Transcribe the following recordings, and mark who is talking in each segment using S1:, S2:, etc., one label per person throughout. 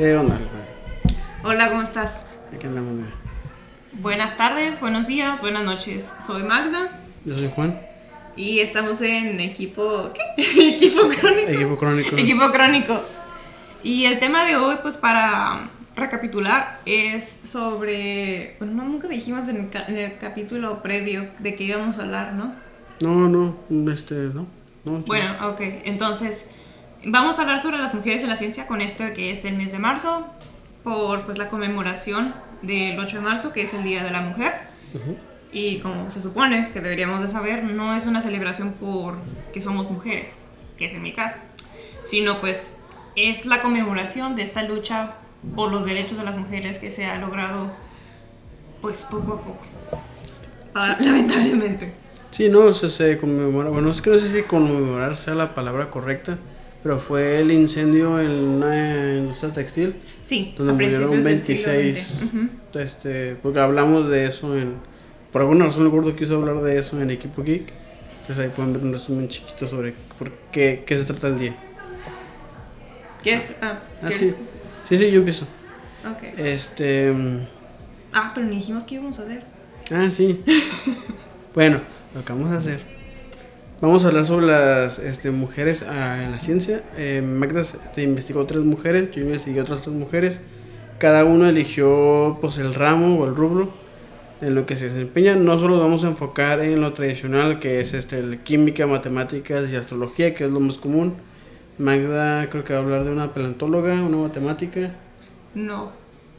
S1: ¿Qué onda?
S2: Hola, ¿cómo estás?
S1: Aquí andamos.
S2: Buenas tardes, buenos días, buenas noches. Soy Magda
S1: Yo soy Juan.
S2: y estamos en equipo... ¿Qué? Equipo crónico.
S1: Equipo crónico.
S2: Equipo crónico. Y el tema de hoy, pues para recapitular, es sobre... Bueno, nunca dijimos en el capítulo previo de qué íbamos a hablar, ¿no?
S1: No.
S2: Bueno, ok. Entonces, vamos a hablar sobre las mujeres en la ciencia con esto que es el mes de marzo, por pues la conmemoración del 8 de marzo, que es el Día de la Mujer.
S1: Uh-huh.
S2: Y como se supone que deberíamos de saber, no es una celebración por que somos mujeres, que es en mi caso, sino pues es la conmemoración de esta lucha por los derechos de las mujeres que se ha logrado pues poco a poco, lamentablemente.
S1: Sí, no, o sea, se conmemora. Bueno, es que no sé si conmemorar sea la palabra correcta, pero fue el incendio en una industria textil.
S2: Sí,
S1: donde murieron 26. Porque hablamos de eso por alguna razón el gordo quiso hablar de eso en Equipo Geek. Entonces ahí pueden ver un resumen chiquito sobre por qué se trata el día.
S2: ¿Quieres?
S1: Sí, yo empiezo.
S2: Ok. Pero ni dijimos qué íbamos a hacer.
S1: Sí. Bueno, lo que vamos a hacer. Vamos a hablar sobre las mujeres en la ciencia. Magda investigó 3 mujeres, yo investigué otras 3 mujeres. Cada uno eligió pues el ramo o el rubro en lo que se desempeña. No solo vamos a enfocar en lo tradicional, que es química, matemáticas y astrología, que es lo más común. Magda creo que va a hablar de una paleontóloga, una matemática.
S2: No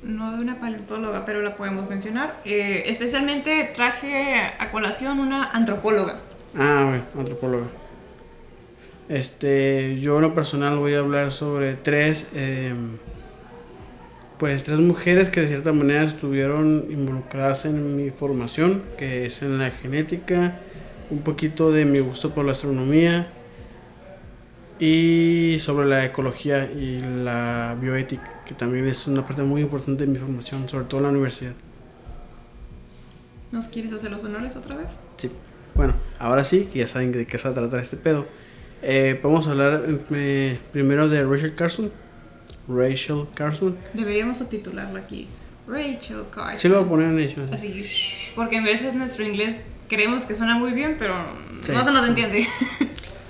S2: de una paleontóloga, pero la podemos mencionar. Especialmente traje a colación una antropóloga.
S1: Bueno, antropóloga. Yo en lo personal voy a hablar sobre 3 mujeres que de cierta manera estuvieron involucradas en mi formación, que es en la genética, un poquito de mi gusto por la astronomía y sobre la ecología y la bioética, que también es una parte muy importante de mi formación, sobre todo en la universidad.
S2: ¿Nos quieres hacer los honores otra vez?
S1: Sí. Bueno, ahora sí, que ya saben de qué se va a tratar este pedo. Vamos a hablar primero de Rachel Carson.
S2: Deberíamos subtitularlo aquí. Rachel Carson.
S1: Sí, lo voy a poner en ello.
S2: Así, porque en veces nuestro inglés creemos que suena muy bien, pero no se nos entiende.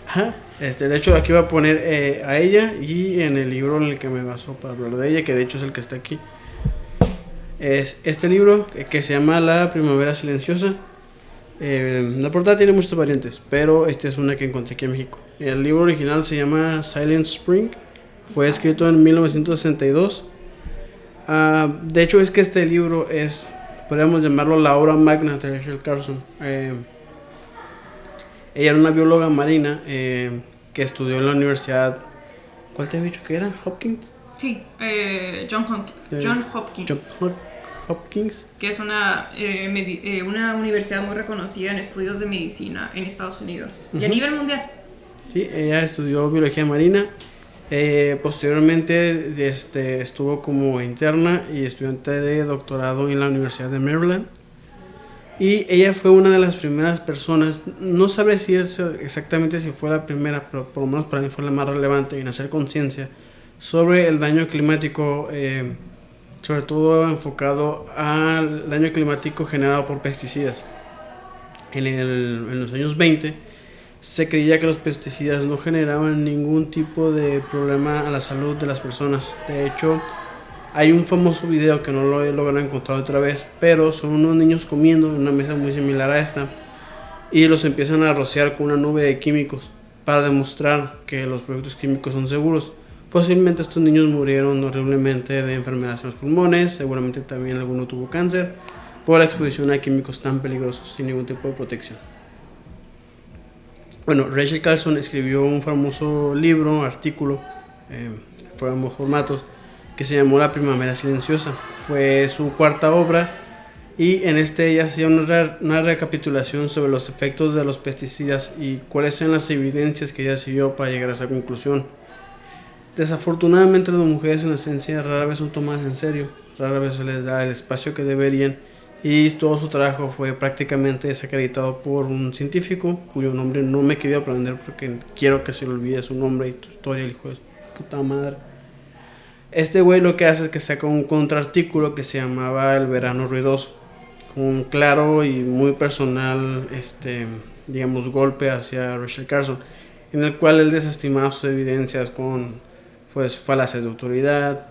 S1: Ajá. De hecho, aquí voy a poner a ella y en el libro en el que me baso para hablar de ella, que de hecho es el que está aquí. Es este libro que se llama La Primavera Silenciosa. La portada tiene muchas variantes, pero esta es una que encontré aquí en México. El libro original se llama Silent Spring. Fue escrito en 1962. De hecho, es que este libro podríamos llamarlo la obra magna de Rachel Carson. Ella era una bióloga marina que estudió en la universidad. ¿Cuál te he dicho que era? ¿Hopkins?
S2: Sí, John Hopkins.
S1: John Hopkins.
S2: Que es una universidad muy reconocida en estudios de medicina en Estados Unidos. Uh-huh. Y a nivel mundial.
S1: Sí, ella estudió biología marina. Posteriormente estuvo como interna y estudiante de doctorado en la Universidad de Maryland. Y ella fue una de las primeras personas, no sabré si es exactamente si fue la primera, pero por lo menos para mí fue la más relevante en hacer conciencia sobre el daño climático, sobre todo enfocado al daño climático generado por pesticidas. En los años 20 se creía que los pesticidas no generaban ningún tipo de problema a la salud de las personas. De hecho, hay un famoso video que no lo he logrado encontrar otra vez, pero son unos niños comiendo en una mesa muy similar a esta y los empiezan a rociar con una nube de químicos para demostrar que los productos químicos son seguros. Posiblemente estos niños murieron horriblemente de enfermedades en los pulmones, seguramente también alguno tuvo cáncer por la exposición a químicos tan peligrosos sin ningún tipo de protección. Bueno, Rachel Carson escribió un famoso artículo, fue en ambos formatos, que se llamó La Primavera Silenciosa. Fue su 4ª obra y en ella hacía una recapitulación sobre los efectos de los pesticidas y cuáles son las evidencias que ella siguió para llegar a esa conclusión. Desafortunadamente las mujeres en la ciencia rara vez son tomadas en serio, rara vez se les da el espacio que deberían y todo su trabajo fue prácticamente desacreditado por un científico cuyo nombre no me quería aprender porque quiero que se le olvide su nombre y tu historia, el hijo de puta madre. Este güey lo que hace es que saca un contraartículo que se llamaba El verano ruidoso, con un claro y muy personal, digamos, golpe hacia Rachel Carson, en el cual él desestimaba sus evidencias con, pues, falacias de autoridad,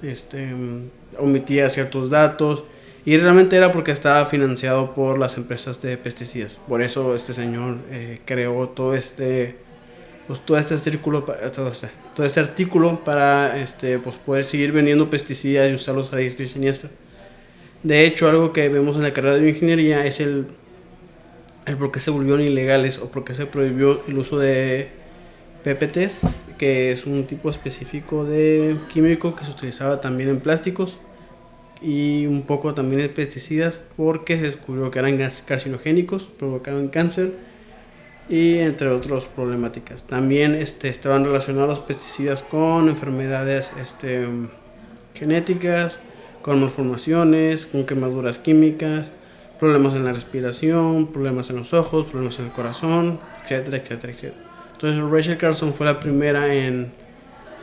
S1: omitía ciertos datos, y realmente era porque estaba financiado por las empresas de pesticidas. Por eso este señor creó todo todo este artículo para pues poder seguir vendiendo pesticidas y usarlos a diestra y siniestra. De hecho, algo que vemos en la carrera de bioingeniería es el por qué se volvieron ilegales o por qué se prohibió el uso de PPTs, que es un tipo específico de químico que se utilizaba también en plásticos y un poco también en pesticidas, porque se descubrió que eran carcinogénicos, provocaban cáncer y entre otras problemáticas. También estaban relacionados los pesticidas con enfermedades genéticas, con malformaciones, con quemaduras químicas, problemas en la respiración, problemas en los ojos, problemas en el corazón, etcétera, etcétera, etcétera. Entonces Rachel Carson fue la primera en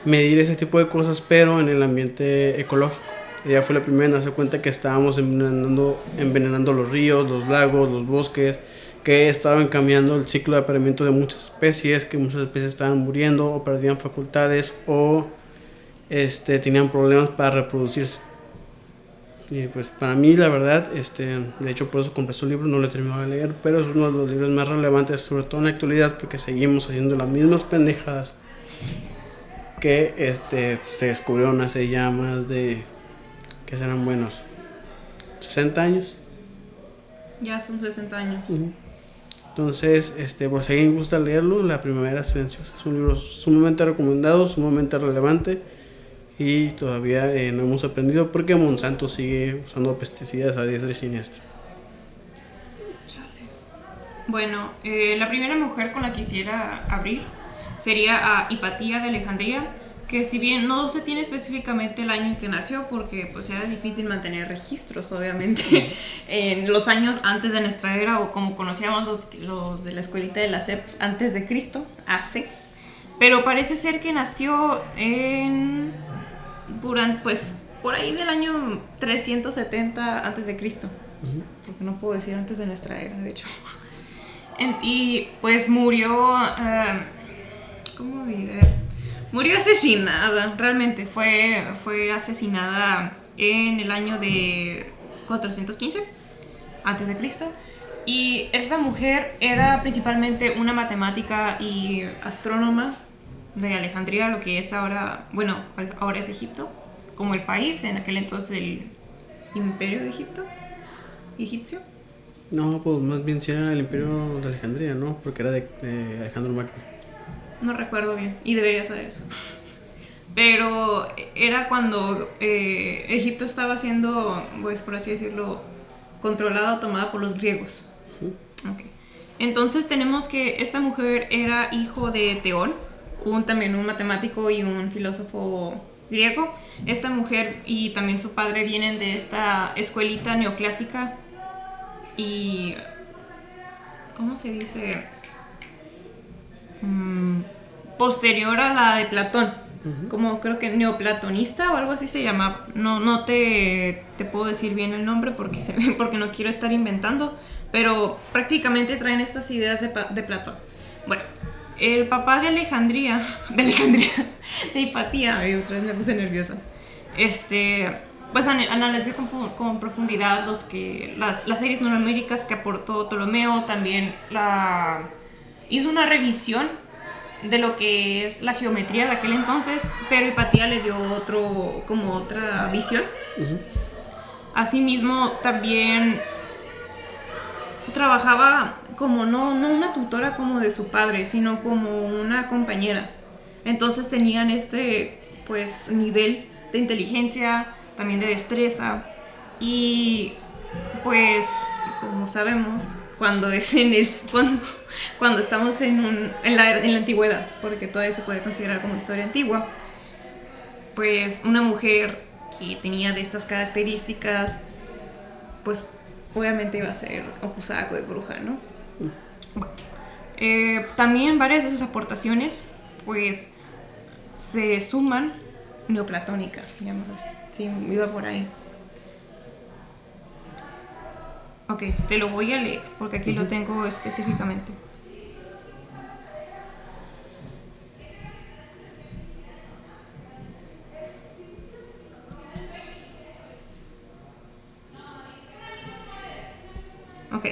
S1: medir ese tipo de cosas, pero en el ambiente ecológico. Ella fue la primera en darse cuenta que estábamos envenenando los ríos, los lagos, los bosques, que estaban cambiando el ciclo de apareamiento de muchas especies, que muchas especies estaban muriendo o perdían facultades o tenían problemas para reproducirse. Y pues para mí la verdad, de hecho por eso compré su libro, no lo he terminado de leer, pero es uno de los libros más relevantes, sobre todo en la actualidad, porque seguimos haciendo las mismas pendejadas que se descubrieron hace ya más de, que serán buenos, 60 años.
S2: Ya son 60 años.
S1: Uh-huh. Entonces, por si alguien gusta leerlo, La Primavera Silenciosa es un libro sumamente recomendado, sumamente relevante, y todavía no hemos aprendido porque Monsanto sigue usando pesticidas a diestra y siniestra.
S2: Bueno, la primera mujer con la que quisiera abrir sería a Hipatía de Alejandría, que si bien no se tiene específicamente el año en que nació, porque pues era difícil mantener registros, obviamente, en los años antes de nuestra era, o como conocíamos los de la escuelita de la SEP antes de Cristo, AC, pero parece ser que nació pues por ahí del año 370 antes de Cristo, porque no puedo decir antes de nuestra era, de hecho. Y pues murió, ¿cómo diré? Murió asesinada, realmente fue asesinada en el año de 415 antes de Cristo. Y esta mujer era principalmente una matemática y astrónoma de Alejandría, lo que es ahora, bueno, ahora es Egipto, como el país, en aquel entonces el Imperio de Egipto, egipcio.
S1: No, pues más bien sí era el Imperio de Alejandría, ¿no? Porque era de Alejandro Magno.
S2: No recuerdo bien, y debería saber eso. Pero era cuando Egipto estaba siendo, pues por así decirlo, controlada o tomada por los griegos. Okay. Entonces tenemos que esta mujer era hijo de Teón, también un matemático y un filósofo griego. Esta mujer y también su padre vienen de esta escuelita neoclásica y... ¿cómo se dice? Posterior a la de Platón, como creo que neoplatonista o algo así se llama. No te puedo decir bien el nombre porque no quiero estar inventando, pero prácticamente traen estas ideas de Platón. Bueno, el papá de Alejandría, de Hipatía, otra vez me puse nerviosa. Pues analicé con profundidad las series numéricas que aportó Ptolomeo. También hizo una revisión de lo que es la geometría de aquel entonces, pero Hipatía le dio otra visión. Asimismo, también trabajaba como no una tutora como de su padre, sino como una compañera. Entonces tenían pues nivel de inteligencia, también de destreza, y pues como sabemos, cuando estamos en la antigüedad, porque todavía se puede considerar como historia antigua, pues una mujer que tenía de estas características, pues obviamente iba a ser acusada de bruja, ¿no? Bueno, también varias de sus aportaciones pues se suman neoplatónica, llamémoslo. Sí, iba por ahí. Ok, te lo voy a leer porque aquí lo tengo específicamente. Ok.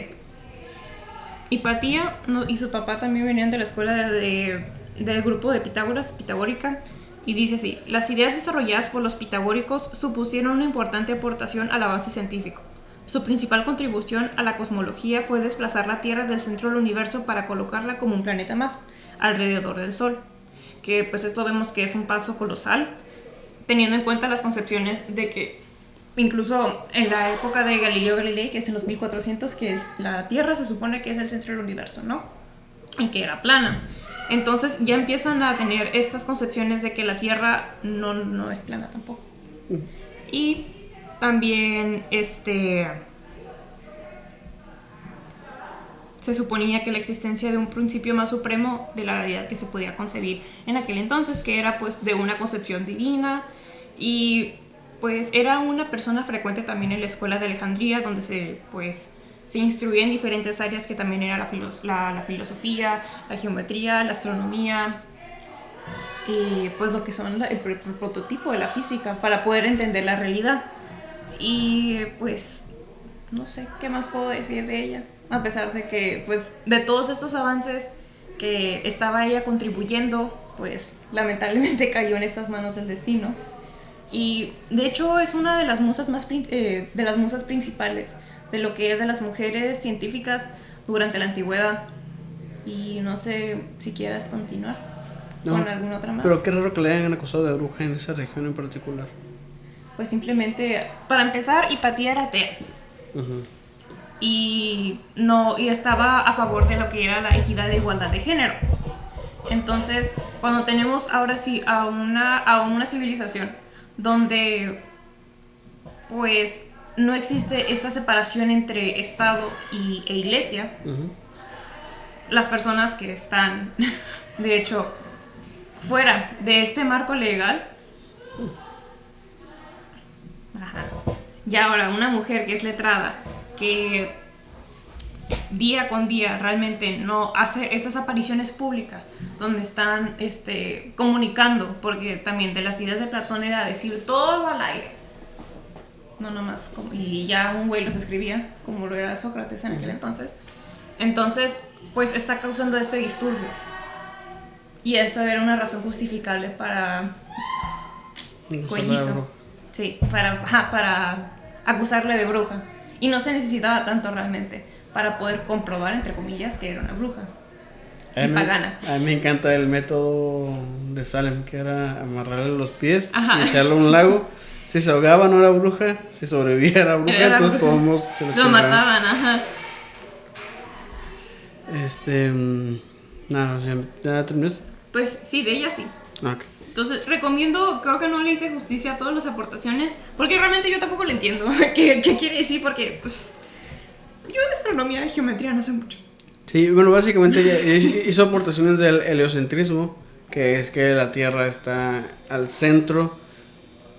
S2: Hipatía y su papá también venían de la escuela del grupo de Pitágoras, pitagórica, y dice así: las ideas desarrolladas por los pitagóricos supusieron una importante aportación al avance científico. Su principal contribución a la cosmología fue desplazar la Tierra del centro del universo para colocarla como un planeta más, alrededor del Sol. Que pues esto vemos que es un paso colosal, teniendo en cuenta las concepciones de que incluso en la época de Galileo Galilei, que es en los 1400, que la Tierra se supone que es el centro del universo, ¿no? Y que era plana. Entonces ya empiezan a tener estas concepciones de que la Tierra no es plana tampoco. Y también se suponía que la existencia de un principio más supremo de la realidad que se podía concebir en aquel entonces, que era pues de una concepción divina, y pues era una persona frecuente también en la escuela de Alejandría, donde se instruía en diferentes áreas, que también era la filosofía, la geometría, la astronomía, y pues lo que son el prototipo de la física, para poder entender la realidad. Y pues no sé qué más puedo decir de ella, a pesar de que pues de todos estos avances que estaba ella contribuyendo, pues lamentablemente cayó en estas manos del destino. Y de hecho es una de las musas de las musas principales de lo que es de las mujeres científicas durante la antigüedad. Y no sé si quieras continuar con alguna otra más.
S1: Pero qué raro que le hayan acusado de bruja en esa región en particular.
S2: Pues simplemente, para empezar, Hipatía era atea. Y estaba a favor de lo que era la equidad e igualdad de género. Entonces, cuando tenemos ahora sí a una civilización donde pues no existe esta separación entre Estado e Iglesia, las personas que están de hecho fuera de este marco legal, y ahora una mujer que es letrada, que día con día realmente no hace estas apariciones públicas donde están comunicando, porque también de las ideas de Platón era decir todo al aire, no nomás y ya un güey los escribía como lo era Sócrates en aquel entonces. Entonces pues está causando este disturbio, y esa era una razón justificable para Cuellito, sí, para acusarle de bruja, y no se necesitaba tanto realmente para poder comprobar, entre comillas, que era una bruja y pagana.
S1: A mí me encanta el método de Salem, que era amarrarle los pies y echarle a un lago. Si se ahogaba no era bruja, si sobrevivía era bruja, entonces todos se
S2: lo mataban.
S1: ¿Ya terminaste?
S2: Pues sí, de ella sí.
S1: Okay.
S2: Entonces recomiendo, creo que no le hice justicia a todas las aportaciones, porque realmente yo tampoco le entiendo qué quiere decir, porque pues yo de astronomía y geometría no sé mucho.
S1: Sí, bueno, básicamente ella hizo aportaciones del heliocentrismo, que es que la Tierra está al centro.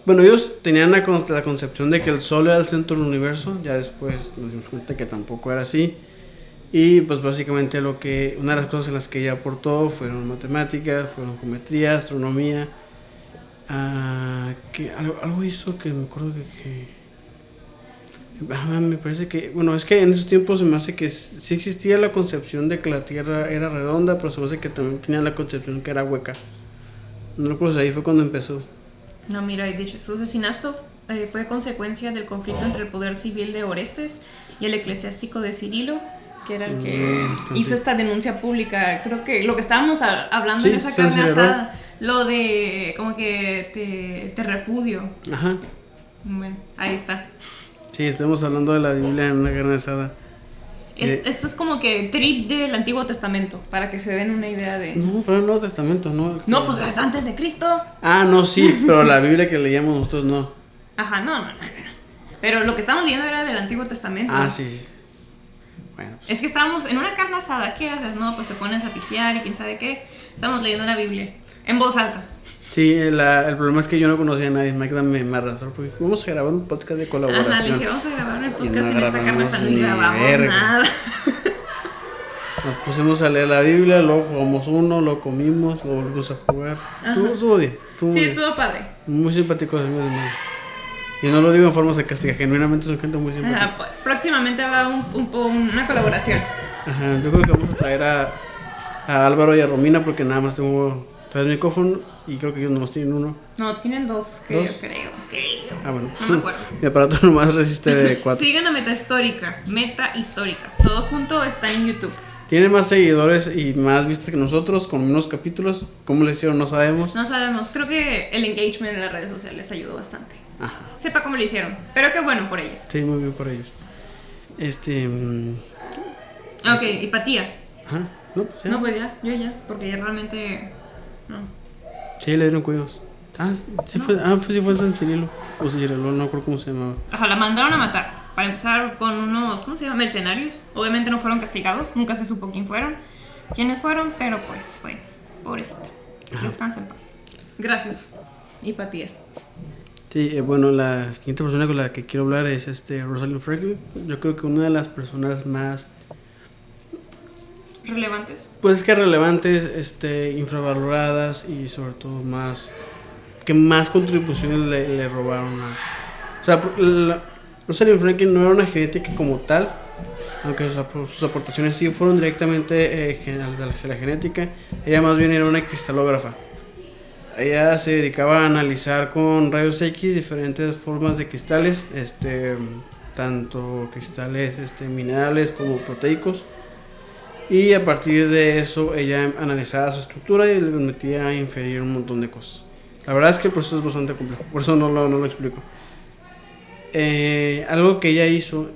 S1: Bueno, ellos tenían la concepción de que el Sol era el centro del universo, ya después nos dimos cuenta que tampoco era así. Y pues básicamente una de las cosas en las que ella aportó fueron matemáticas, fueron geometría, astronomía. Que algo hizo que me acuerdo me parece que, bueno, es que en esos tiempos se me hace que sí existía la concepción de que la Tierra era redonda, pero se me hace que también tenía la concepción que era hueca. No recuerdo si ahí fue cuando empezó.
S2: No, mira, de hecho, su asesinato fue consecuencia del conflicto entre el poder civil de Orestes y el eclesiástico de Cirilo, que era el que hizo esta denuncia pública. Creo que lo que estábamos hablando en esa carne asada, lo de como que te repudio.
S1: Ajá.
S2: Bueno, ahí está.
S1: Sí, estamos hablando de la Biblia en una carne asada.
S2: Esto es como que trip del Antiguo Testamento, para que se den una idea de...
S1: No, pero el Nuevo Testamento, ¿no?
S2: No, pues es antes de Cristo.
S1: No, sí, pero la Biblia que leíamos nosotros no.
S2: Ajá, no. Pero lo que estamos leyendo era del Antiguo Testamento.
S1: Sí. Bueno, pues.
S2: Es que estábamos en una carne asada, ¿qué haces? No, pues te pones a pistear y quién sabe qué. Estamos leyendo la Biblia, en voz alta.
S1: Sí, el problema es que yo no conocía a nadie. Magda me arrastró porque vamos a grabar un podcast de colaboración.
S2: Ajá, le dije, vamos a grabar el podcast
S1: no
S2: en esta carne, no grabamos
S1: vergas.
S2: nada.
S1: Nos pusimos a leer la Biblia, luego jugamos uno, lo comimos, lo volvimos a jugar. Estuvo bien.
S2: Sí, estuvo padre.
S1: Muy simpáticos amigos de Magda. Y no lo digo en forma sarcástica, genuinamente son gente muy simpática.
S2: Ajá, próximamente va una colaboración.
S1: Ajá, yo creo que vamos a traer a Álvaro y a Romina porque nada más tengo 3 micrófonos y creo que ellos nomás tienen uno.
S2: No, tienen 2,
S1: ¿Dos?
S2: creo.
S1: Ah, bueno.
S2: No me acuerdo.
S1: Mi aparato nomás resiste de 4.
S2: Sigan a Meta Histórica. Todo junto está en YouTube.
S1: Tiene más seguidores y más vistas que nosotros, con menos capítulos. ¿Cómo lo hicieron? No sabemos.
S2: No sabemos. Creo que el engagement en las redes sociales ayudó bastante.
S1: Ajá.
S2: Sepa cómo lo hicieron. Pero qué bueno por ellos.
S1: Sí, muy bien por ellos.
S2: Ok, hipatía.
S1: Ajá. No, pues ya.
S2: No, pues ya, yo ya. Porque ya realmente. No.
S1: Sí, le dieron cuidados. Sí fue San Cirilo. O Cirilo, no recuerdo cómo se llamaba.
S2: Ajá, la mandaron a matar. Para empezar con unos, ¿cómo se llama? Mercenarios. Obviamente no fueron castigados. Nunca se supo quiénes fueron, pero pues, bueno, pobrecita. Descansa en paz. Gracias. Hipatía.
S1: Sí, bueno, la siguiente persona con la que quiero hablar es Rosalind Franklin. Yo creo que una de las personas más
S2: ¿Relevantes?
S1: pues que relevantes, infravaloradas y sobre todo más contribuciones le robaron o sea, Rosalind Franklin no era una genética como tal, aunque sus aportaciones sí fueron directamente hacia la genética. Ella más bien era una cristalógrafa. Ella se dedicaba a analizar con rayos X diferentes formas de cristales, tanto cristales minerales como proteicos. Y a partir de eso ella analizaba su estructura y le permitía inferir un montón de cosas. La verdad es que el proceso es bastante complejo, por eso no lo explico. Algo que ella hizo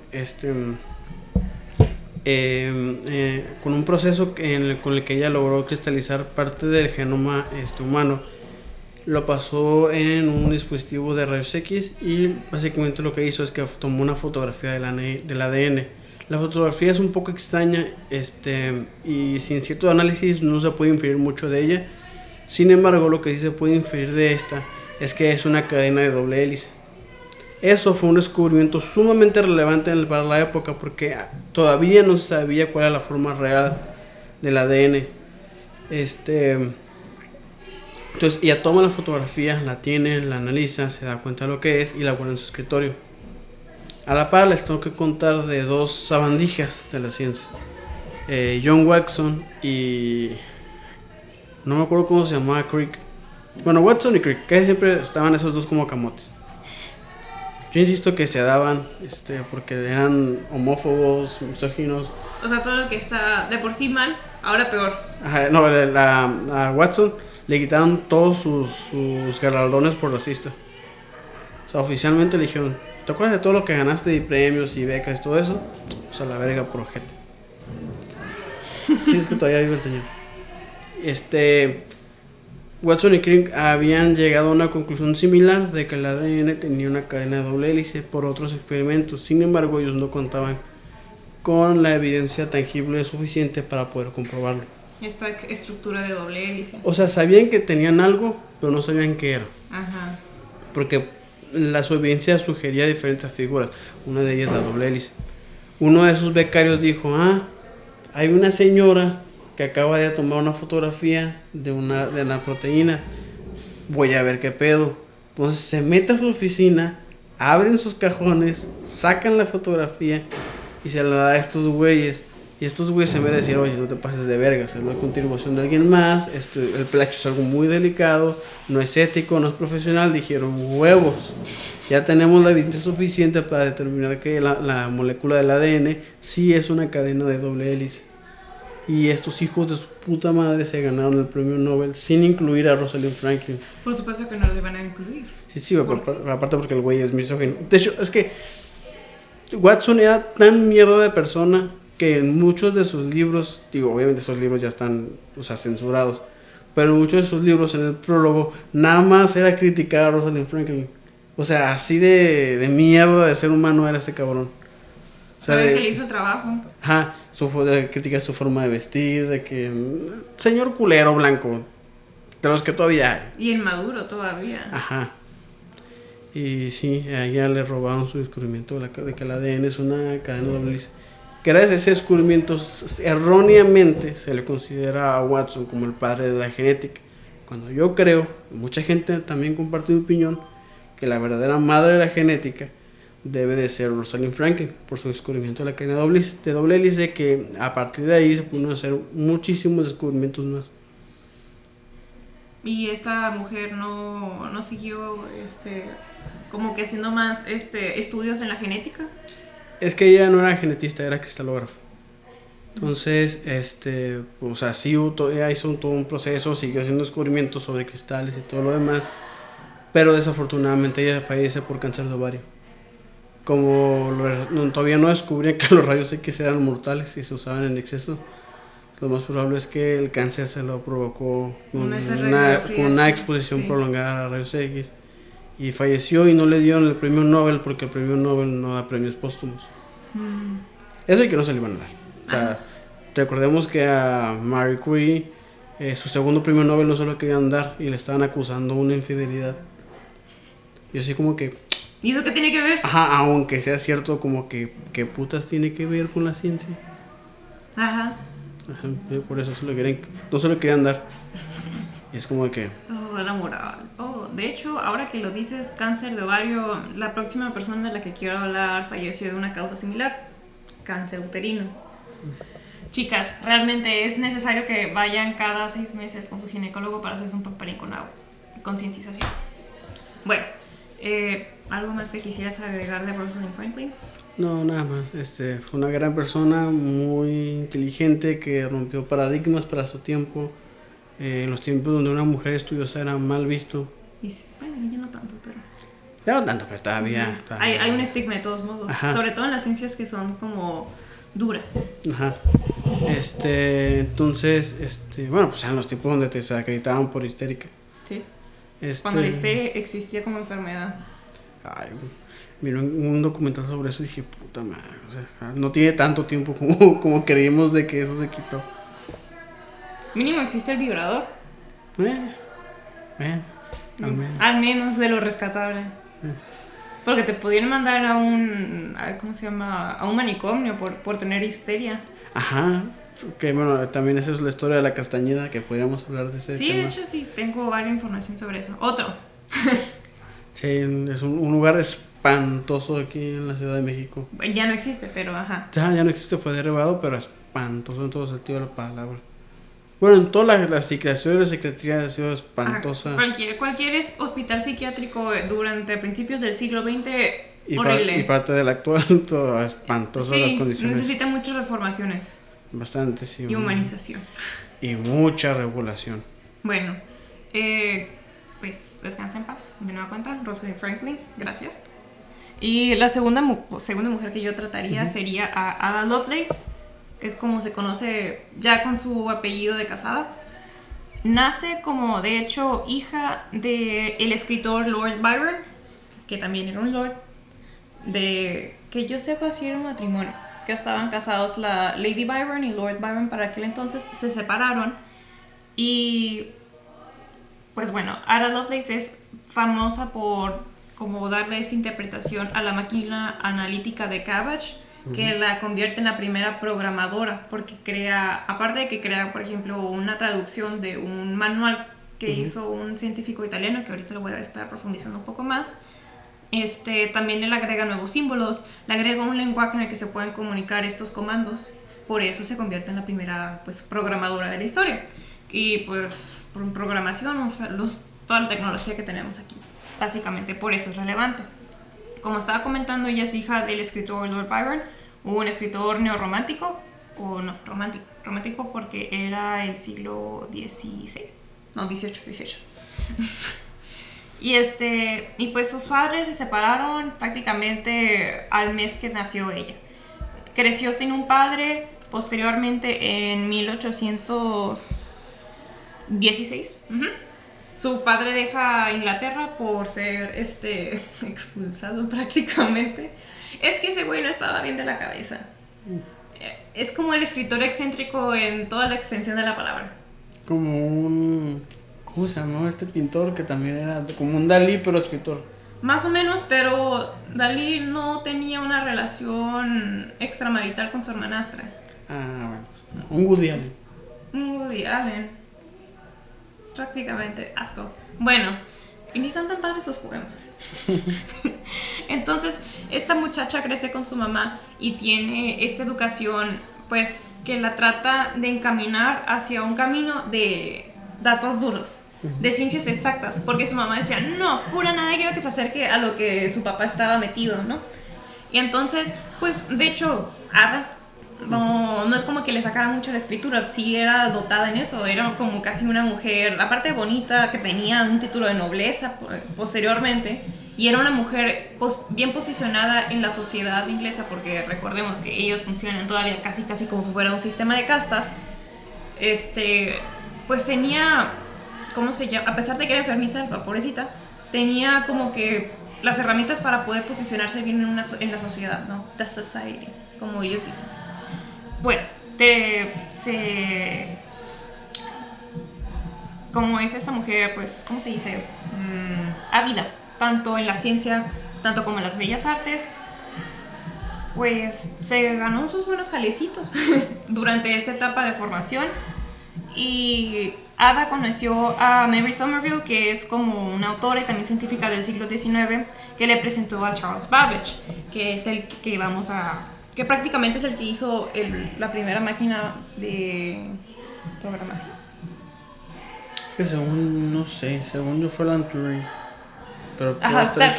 S1: con un proceso con el que ella logró cristalizar parte del genoma humano, lo pasó en un dispositivo de rayos X y básicamente lo que hizo es que tomó una fotografía del ADN. La fotografía es un poco extraña y sin cierto análisis no se puede inferir mucho de ella. Sin embargo, lo que sí se puede inferir de esta es que es una cadena de doble hélice. Eso fue un descubrimiento sumamente relevante para la época porque todavía no se sabía cuál era la forma real del ADN. Entonces ella toma la fotografía, la tiene, la analiza, se da cuenta de lo que es y la guarda en su escritorio. A la par les tengo que contar de 2 sabandijas de la ciencia. John Watson y... no me acuerdo cómo se llamaba Crick. Bueno, Watson y Crick, casi siempre estaban esos dos como camotes. Yo insisto que se daban porque eran homófobos, misóginos.
S2: O sea, todo lo que está de por sí mal, ahora peor.
S1: Ajá, no, a Watson le quitaron todos sus galardones por racista. O sea, oficialmente le dijeron: ¿te acuerdas de todo lo que ganaste de premios y becas y todo eso? O sea, la verga por ojete. Sí, es que todavía vive el señor. Watson y Crick habían llegado a una conclusión similar de que el ADN tenía una cadena de doble hélice por otros experimentos. Sin embargo, ellos no contaban con la evidencia tangible suficiente para poder comprobarlo.
S2: Esta estructura de doble hélice.
S1: O sea, sabían que tenían algo, pero no sabían qué era.
S2: Ajá.
S1: Porque su evidencia sugería diferentes figuras. Una de ellas la doble hélice. Uno de sus becarios dijo: hay una señora que acaba de tomar una fotografía de una proteína. Voy a ver qué pedo. Entonces se mete a su oficina, abren sus cajones, sacan la fotografía y se la da a estos güeyes. Y estos güeyes, en vez de decir: oye, no te pases de vergas, es la contribución de alguien más, el plagio es algo muy delicado, no es ético, no es profesional, dijeron: huevos, ya tenemos la evidencia suficiente para determinar que la molécula del ADN sí es una cadena de doble hélice. Y estos hijos de su puta madre se ganaron el premio Nobel sin incluir a Rosalind Franklin.
S2: Por supuesto que no lo iban a incluir.
S1: Sí, aparte porque el güey es misógino. De hecho, es que Watson era tan mierda de persona que en muchos de sus libros, obviamente esos libros ya están, censurados, pero en muchos de sus libros, en el prólogo, nada más era criticar a Rosalind Franklin. O sea, así de mierda de ser humano era este cabrón. O sea,
S2: que le hizo el trabajo.
S1: Ajá, criticar su forma de vestir, de que... señor culero blanco. de los que todavía hay.
S2: Y el maduro todavía.
S1: Ajá. Y sí, a ella le robaron su descubrimiento de que el ADN es una cadena doble hélice. Gracias a ese descubrimiento, erróneamente se le considera a Watson como el padre de la genética. Cuando yo creo, mucha gente también comparte mi opinión, que la verdadera madre de la genética debe de ser Rosalind Franklin, por su descubrimiento de la cadena de doble hélice, que a partir de ahí se pudieron hacer muchísimos descubrimientos más.
S2: Y esta mujer no siguió como que haciendo más estudios en la genética.
S1: Es que ella no era genetista, era cristalógrafa. Entonces, o sea, sí, ella hizo todo un proceso, siguió haciendo descubrimientos sobre cristales y todo lo demás, pero desafortunadamente ella fallece por cáncer de ovario. Como todavía no descubrían que los rayos X eran mortales y se usaban en exceso, lo más probable es que el cáncer se lo provocó con una exposición prolongada a rayos X. Y falleció y no le dieron el premio Nobel porque el premio Nobel no da premios póstumos. Eso y que no se le iban a dar. O sea, recordemos que a Marie Curie su segundo premio Nobel no se lo querían dar y le estaban acusando una infidelidad. Y así como que...
S2: ¿Y eso qué tiene que ver?
S1: Ajá, aunque sea cierto, como que ¿qué putas tiene que ver con la ciencia?
S2: Ajá.
S1: Por eso no se lo querían dar. Y es como que...
S2: Oh, la moral. Oh, de hecho, ahora que lo dices, cáncer de ovario, la próxima persona de la que quiero hablar falleció de una causa similar, cáncer uterino. Chicas, realmente es necesario que vayan cada 6 meses con su ginecólogo para hacerse un paparín con agua. Concientización. Bueno, ¿algo más que quisieras agregar de Rosalind Franklin?
S1: No, nada más. Fue una gran persona, muy inteligente, que rompió paradigmas para su tiempo. En los tiempos donde una mujer estudiosa era mal visto.
S2: Bueno, ya no tanto, pero...
S1: Ya no tanto, pero todavía...
S2: Hay un estigma de todos modos. Ajá. Sobre todo en las ciencias que son como duras.
S1: Ajá. Entonces, bueno, pues eran los tiempos donde te acreditaban por histérica.
S2: Sí. Cuando la histeria existía como enfermedad.
S1: Ay, miré un documental sobre eso y dije, puta madre, o sea, no tiene tanto tiempo como creímos de que eso se quitó.
S2: Mínimo existe el vibrador. Al menos de lo rescatable. Porque te pudieron mandar a un manicomio por tener histeria.
S1: Ajá. Que bueno, también esa es la historia de la Castañeda, que podríamos hablar de ese tema.
S2: Sí, de hecho sí, tengo varias información sobre eso. Otro.
S1: Sí, es un lugar espantoso aquí en la Ciudad de México.
S2: Ya no existe, pero ajá.
S1: Ya no existe, fue derribado, pero espantoso en todo sentido de la palabra. Bueno, en todas las psiquiatría de psiquiatría ha sido espantosa.
S2: Cualquier hospital psiquiátrico durante principios del siglo XX, horrible.
S1: Y parte del actual, todo espantoso, sí, las condiciones.
S2: Necesita muchas reformaciones.
S1: Bastante, sí.
S2: Y humanización.
S1: Y mucha regulación.
S2: Bueno, pues descansa en paz. De nueva cuenta, Rosalind Franklin, gracias. Y la segunda mujer que yo trataría sería a Ada Lovelace, que es como se conoce ya con su apellido de casada. Nace como, de hecho, hija del escritor Lord Byron, que también era un lord, de que yo sepa si era un matrimonio, que estaban casados la Lady Byron y Lord Byron para aquel entonces, se separaron. Y pues bueno, Ada Lovelace es famosa por como darle esta interpretación a la máquina analítica de Cabbage, que la convierte en la primera programadora, porque aparte de que crea, por ejemplo, una traducción de un manual que hizo un científico italiano, que ahorita lo voy a estar profundizando un poco más, también le agrega nuevos símbolos, le agrega un lenguaje en el que se pueden comunicar estos comandos, por eso se convierte en la primera programadora de la historia. Y pues, por programación, o sea, toda la tecnología que tenemos aquí, básicamente por eso es relevante. Como estaba comentando, ella es hija del escritor Lord Byron, un escritor neorromántico, o no, romántico porque era el siglo XVI, no, XVIII. Y pues sus padres se separaron prácticamente al mes que nació ella. Creció sin un padre, posteriormente en 1816. Su padre deja Inglaterra por ser expulsado prácticamente. Es que ese güey no estaba bien de la cabeza. Es como el escritor excéntrico en toda la extensión de la palabra.
S1: Como un ¿Cómo se llamaba este pintor que también era como un Dalí, pero escritor?
S2: Más o menos, pero Dalí no tenía una relación extramarital con su hermanastra.
S1: Ah, bueno. Un Woody Allen.
S2: Un Woody Allen. Prácticamente, asco. Bueno, y ni están tan padres sus poemas. Entonces, esta muchacha crece con su mamá y tiene esta educación, pues, que la trata de encaminar hacia un camino de datos duros, de ciencias exactas, porque su mamá decía, no, pura nada, quiero que se acerque a lo que su papá estaba metido, ¿no? Y entonces, pues, de hecho, Ada no es como que le sacara mucho la escritura, sí era dotada en eso, era como casi una mujer, aparte bonita, que tenía un título de nobleza posteriormente, y era una mujer bien posicionada en la sociedad inglesa, porque recordemos que ellos funcionan todavía casi como si fuera un sistema de castas. Pues tenía, ¿cómo se llama? A pesar de que era enfermiza, pobrecita, tenía como que las herramientas para poder posicionarse bien en la sociedad, ¿no? The society, como ellos dicen. Bueno, como es esta mujer, pues, ¿cómo se dice? Ávida, tanto en la ciencia, tanto como en las bellas artes, pues se ganó sus buenos jalecitos durante esta etapa de formación. Y Ada conoció a Mary Somerville, que es como una autora y también científica del siglo XIX, que le presentó a Charles Babbage, que es el que que prácticamente es el que hizo la primera máquina de programación.
S1: Es que no sé, según yo fue Alan Turing. Pero
S2: ajá, tal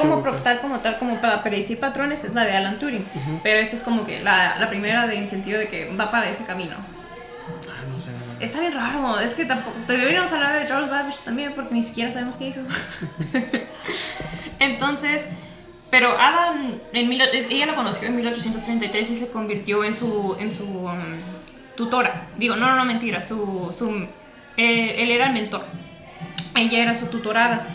S2: como para predecir patrones es la de Alan Turing, pero esta es como que la primera en sentido de que va para ese camino.
S1: No sé.
S2: Está bien raro, es que tampoco te deberíamos hablar de Charles Babbage también porque ni siquiera sabemos qué hizo. Entonces, pero Ada ella lo conoció en 1833 y se convirtió en su tutora. Digo, no, mentira, él era el mentor. Ella era su tutorada.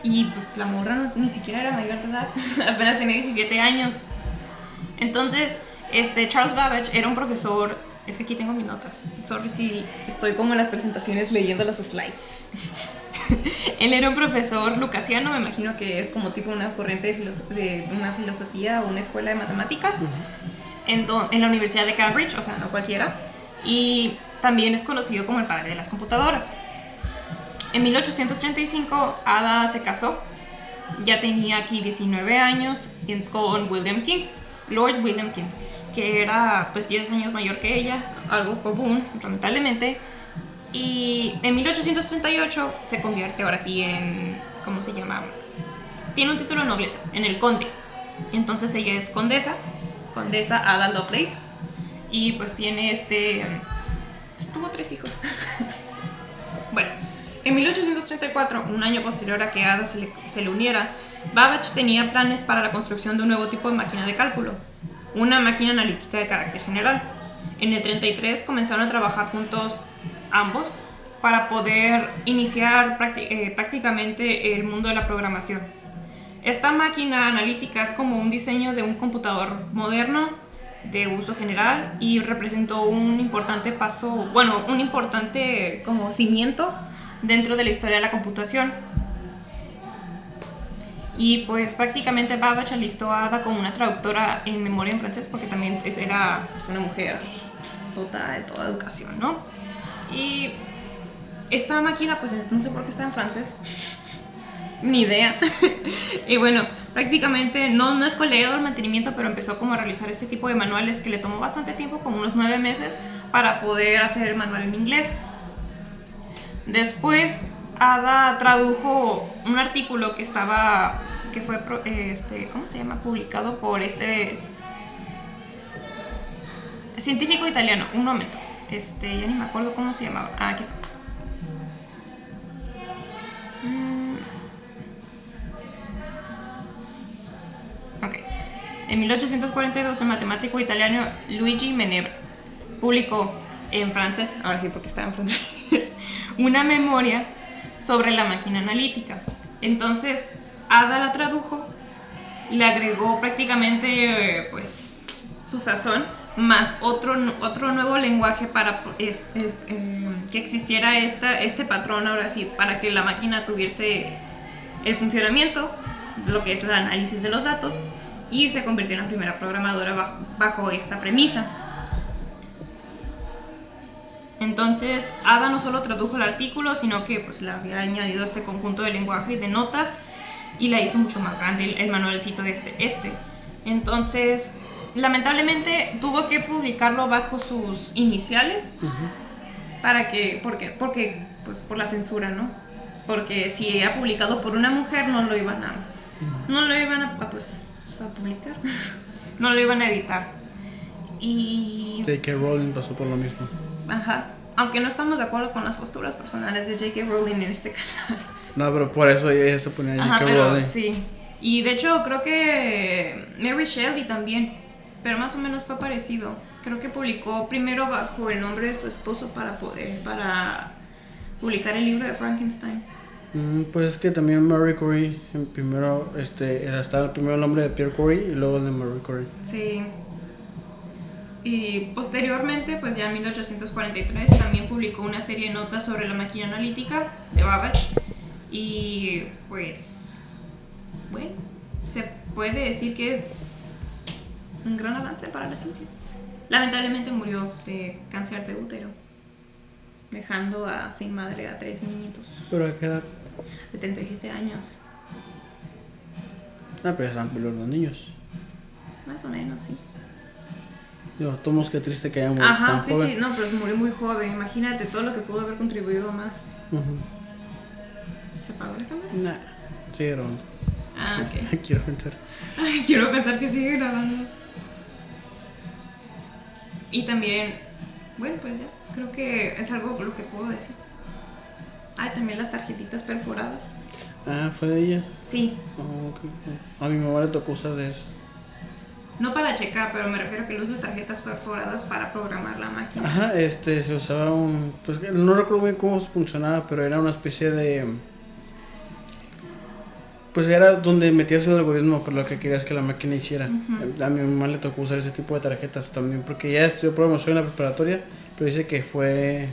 S2: Y pues la morra ni siquiera era mayor de edad, apenas tenía 17 años. Entonces, Charles Babbage era un profesor. Es que aquí tengo mis notas. Sorry si estoy como en las presentaciones leyendo los slides. Él era un profesor lucasiano, me imagino que es como tipo una corriente de una filosofía o una escuela de matemáticas en la Universidad de Cambridge, o sea, no cualquiera. Y también es conocido como el padre de las computadoras. En 1835, Ada se casó. Ya tenía aquí 19 años con William King, Lord William King, que era pues 10 años mayor que ella, algo común, lamentablemente. Y en 1838 se convierte ahora sí en, ¿cómo se llama? Tiene un título de nobleza, en el conde. Entonces ella es condesa Ada Lovelace. Y pues tiene tuvo 3 hijos. Bueno, en 1834, un año posterior a que Ada se le uniera, Babbage tenía planes para la construcción de un nuevo tipo de máquina de cálculo, una máquina analítica de carácter general. En el 33 comenzaron a trabajar juntos ambos para poder iniciar prácticamente el mundo de la programación. Esta máquina analítica es como un diseño de un computador moderno de uso general y representó un importante como cimiento dentro de la historia de la computación. Y pues prácticamente Babbage alistó a Ada como una traductora en memoria en francés porque también era pues, una mujer dotada de toda educación, ¿no? Y esta máquina pues no sé por qué está en francés, ni idea. Y bueno, prácticamente no es colega del mantenimiento, pero empezó como a realizar este tipo de manuales que le tomó bastante tiempo, como unos 9 meses, para poder hacer el manual en inglés. Después Ada tradujo un artículo que fue ¿cómo se llama? Publicado por científico italiano. Un momento, ya ni me acuerdo cómo se llamaba. Aquí está. Ok. En 1842 el matemático italiano Luigi Menebra publicó en francés, ahora sí porque estaba en francés, una memoria sobre la máquina analítica. Entonces Ada la tradujo, le agregó prácticamente pues su sazón, más otro nuevo lenguaje para que existiera este patrón ahora sí, para que la máquina tuviese el funcionamiento, lo que es el análisis de los datos, y se convirtió en la primera programadora bajo esta premisa. Entonces, Ada no solo tradujo el artículo, sino que pues, le había añadido este conjunto de lenguaje y de notas y la hizo mucho más grande el manualcito este. Entonces, lamentablemente tuvo que publicarlo bajo sus iniciales porque pues por la censura, ¿no? Porque si era publicado por una mujer no lo iban a publicar, no lo iban a editar. Y
S1: J.K. Rowling pasó por lo mismo.
S2: ajá, aunque no estamos de acuerdo con las posturas personales de J.K. Rowling en este canal.
S1: No, pero por eso ella se ponía J.K. Rowling.
S2: Sí. Y de hecho creo que Mary Shelley también, pero más o menos fue parecido. Creo que publicó primero bajo el nombre de su esposo para publicar el libro de Frankenstein.
S1: Pues es que también Marie Curie primero estaba primero el nombre de Pierre Curie y luego el de Marie Curie.
S2: Sí. Y posteriormente, pues ya en 1843 también publicó una serie de notas sobre la máquina analítica de Babbage. Y pues, bueno, se puede decir que es un gran avance para la ciencia. Lamentablemente murió de cáncer de útero, dejando sin madre a 3 niñitos.
S1: ¿Pero a qué edad?
S2: De 37 años.
S1: Ah, pero están peludos los niños.
S2: Más o menos, sí.
S1: Digo, tomos qué triste que haya muerto tan joven.
S2: Sí, no, pero se murió muy joven. Imagínate todo lo que pudo haber contribuido más. ¿Se apagó la cámara?
S1: Nah, sigue grabando.
S2: Ah, ok.
S1: Quiero pensar.
S2: Quiero pensar que sigue grabando. Y también, bueno, pues ya, creo que es algo lo que puedo decir. También las tarjetitas perforadas.
S1: Ah, ¿fue de ella?
S2: Sí.
S1: Oh, okay. A mi mamá le tocó usar de eso.
S2: No para checar, pero me refiero a que el uso de tarjetas perforadas para programar la máquina.
S1: Ajá, se usaba pues no recuerdo bien cómo funcionaba, pero era una especie de... Pues era donde metías el algoritmo por lo que querías que la máquina hiciera. A mi mamá le tocó usar ese tipo de tarjetas también, porque ya estudió programación en la preparatoria, pero dice que fue...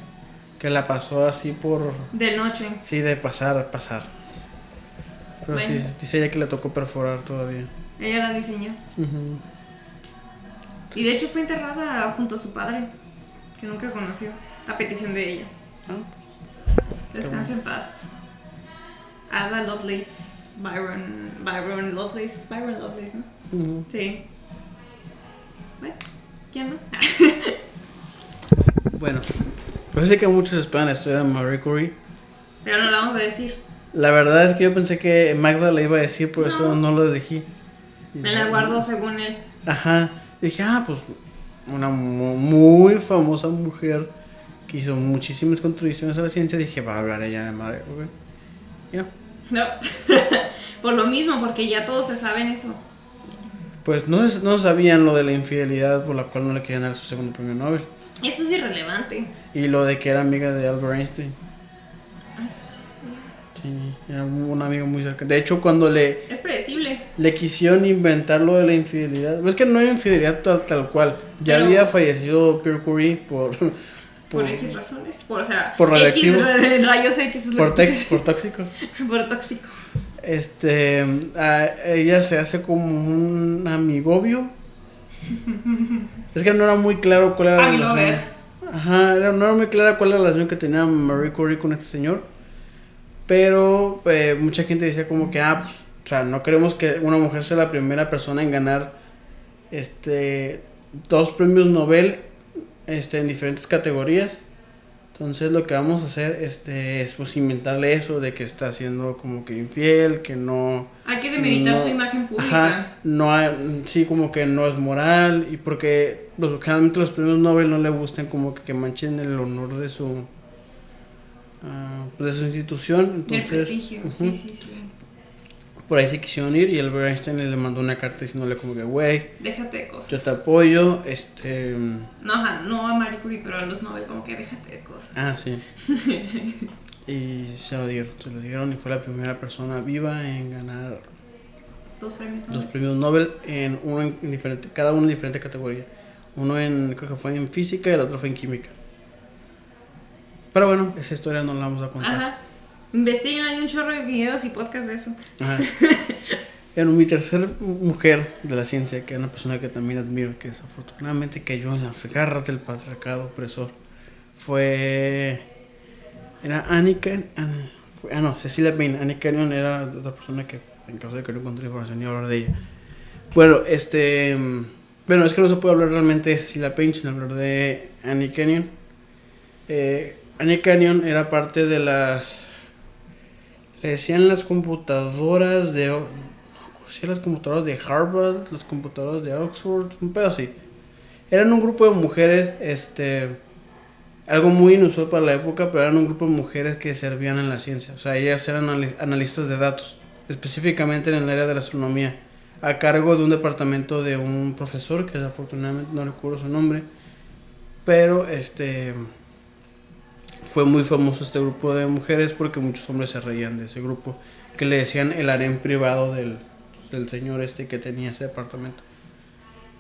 S1: que la pasó así por...
S2: De noche.
S1: Sí, de pasar. Pero bueno. Sí, dice ella que le tocó perforar todavía.
S2: Ella la diseñó. Y de hecho fue enterrada junto a su padre, que nunca conoció, a petición de ella. Descansa en paz. Ada Lovelace, Byron Lovelace, ¿no? Sí. Bueno, ¿quién más?
S1: Bueno, pues sé que muchos esperan estudiar Marie Curie.
S2: Pero no la vamos a decir.
S1: La verdad es que yo pensé que Magda le iba a decir, por eso no lo elegí.
S2: Me la guardó según él.
S1: Ajá. Dije, pues una muy famosa mujer que hizo muchísimas contribuciones a la ciencia. Dije, va a hablar ella de Marie Curie. Y
S2: no. Por lo mismo, porque ya todos se saben eso.
S1: Pues no sabían lo de la infidelidad por la cual no le querían dar su segundo premio Nobel.
S2: Eso es irrelevante.
S1: Y lo de que era amiga de Albert Einstein.
S2: Eso
S1: sí, era una amiga muy cercana. De hecho, cuando
S2: es predecible.
S1: Le quisieron inventar lo de la infidelidad. Es que no era infidelidad tal cual. Ya había fallecido Pierre Curie por
S2: X razones. Por
S1: radioactivo.
S2: Rayos X.
S1: Por tóxico.
S2: Por tóxico.
S1: Ella se hace como un amigovio. Es que no era muy claro cuál era la relación. Ajá, no era muy clara cuál era la relación que tenía Marie Curie con este señor. Pero mucha gente decía como que, pues, o sea, no queremos que una mujer sea la primera persona en ganar 2 premios Nobel en diferentes categorías. Entonces lo que vamos a hacer es pues inventarle eso de que está siendo como que infiel, que no...
S2: Hay que demeritar su imagen pública.
S1: Sí, como que no es moral, y porque generalmente los premios Nobel no le gustan como que manchen el honor de su institución. Entonces,
S2: el prestigio, sí.
S1: Por ahí se quisieron ir y Albert Einstein le mandó una carta diciéndole como que, güey,
S2: déjate de cosas.
S1: Yo te apoyo,
S2: No a Marie Curie, pero a los Nobel como que déjate de cosas.
S1: Sí. Y se lo dieron y fue la primera persona viva en ganar
S2: 2 premios Nobel.
S1: 2 premios Nobel, cada uno en diferente categoría. Creo que fue en física y el otro fue en química. Pero bueno, esa historia no la vamos a contar.
S2: Ajá. Investiguen, hay un chorro de videos y podcasts de eso.
S1: Ajá. Bueno, mi tercera mujer de la ciencia, que es una persona que también admiro, que desafortunadamente cayó en las garras del patriarcado opresor, era Cecilia Payne. Annie Canyon era otra persona que, en caso de que no encontré información, iba a hablar de ella. Bueno, es que no se puede hablar realmente de Cecilia Payne sin hablar de Annie Canyon. Annie Canyon era parte de le decían las computadoras de Harvard, las computadoras de Oxford, un pedo así. Eran un grupo de mujeres, algo muy inusual para la época, pero eran un grupo de mujeres que servían en la ciencia. O sea, ellas eran analistas de datos, específicamente en el área de la astronomía, a cargo de un departamento de un profesor, que desafortunadamente no recuerdo su nombre, pero fue muy famoso este grupo de mujeres porque muchos hombres se reían de ese grupo, que le decían el harén privado del señor que tenía ese departamento.